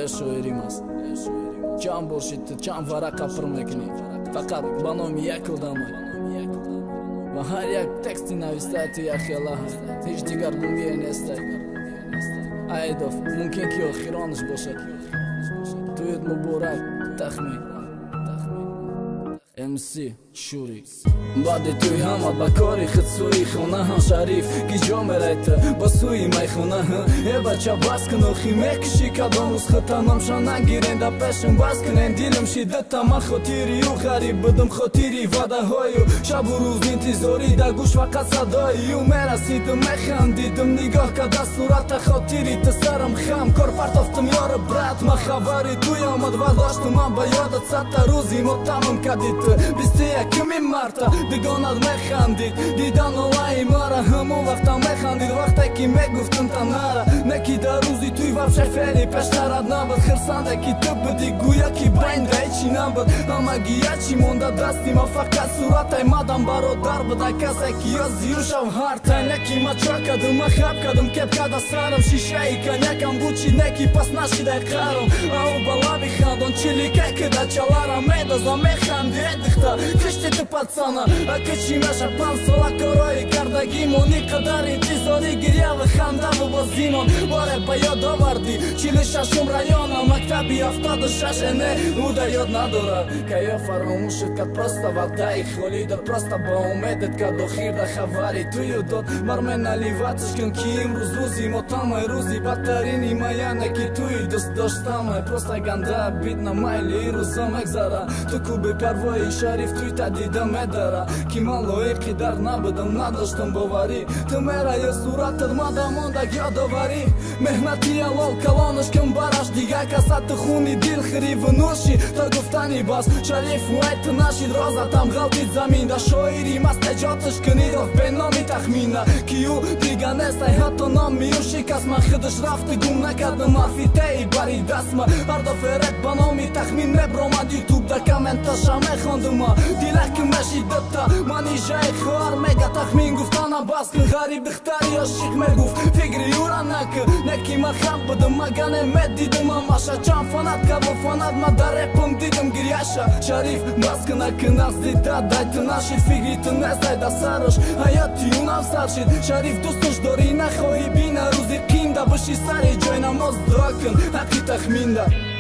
شویری ماست چند برشید چند ورقه پر میکنی فقط با نام یک آدمه و هر یک تکستی نوشته توی خیاله هست هیچ دیگر دنیای نیسته ایداف ممکن که آخرانش باشه تویت مبارک تخمین MC شوری بعد توی همه بکاری خود سوی خونه هم شریف گیجا میرایت با سوی میخونه ای بچه بس کن و خیمه کشی کدام روز خطانم شان نگیرین دا پشم بس کنین دیلم شیدت من خطیری و غریب بدم خطیری وعده هایو شب و روز انتظاری دا گوش فقط صدایی و میرسیدم میخندیدم نگاه کده صورت خطیری تسرم خم کار پرتافتم یار برات ما خبری توی آمد و داشتم من با یادت ست روزی متمم کدید بیستی یکمی مرتا دیگانت میخندید دیدن آلای مارا همون وقتا میخندید وقتا که میگفتم تا نره نکی در روزی توی وفشه فعلی پشترت نبود خرسنده که تو بدی گویا که بین ریچی نبود اما گیه چی مونده دستی ما فقط صورت مادم برادر بده کسی که یا زیوشم هرتای نکی ما چا کدم ما خب کدم کب کده سرم شیشه ای کن یکم بوچی نکی پس نشیده قرم او بالا بخندن چلی که کده چلارم میدازم میخندی دختا کشتی تو پацана کچی مشه 5 ساله کارایی کردگی مونی قدر انتظاری گریه و خنده و بازیمون باره با یاد آوردی 46 رایانم مکتبی 76 نه او در یاد نداره که یا فراموشت کد پرستا وعده خالی پرستا با امیدت کد آخیر ده خبری توی داد مرمه نلیواتش کن که امروز روزی مطمئ روزی بدترینی مایانه که توی دست داشتم پرستا گنده بید نمایلی روزا مگذاره تو کوبه پروایی شریف توی تدیدم اداره که من لایقی در نبودم نداشتم باوری تو میره یه صورتت مادمانده یادآوری مهنتی علال کلانش کم براش دیگه کسات خونی دیل خری و نوشی تا گفتنی باز شریف وایت نشید رازتم غلطید زمین ده شاعری مست اجاتش کنید و به نامی تخمینه کیو دیگه نیسته حتی نامی و شکست من خودش رفته گم نکردم حرفی تی بری دست من هر دفعه رد با نامی تخمین مبرامد یوتوب ده کامنتاش هم میخوندم دیلک مشیدتا منی جای خوار میگه تخمین گفتانا باز کن غریب دختری عاشق میگفت فکری یورا نکی ما خم بدم مگانه میدیدم اماشا چند فانت که و فانت ما در رپم دیدم گریاشا شریف باز کن اکن از دیده دایت نشید فکری تو نزده ده سرش حیاتی اونم سر شد شریف دوستش داری نخواهی بینه روزی قینده بشی سری جای نماز دعا کن حقی تخمین ده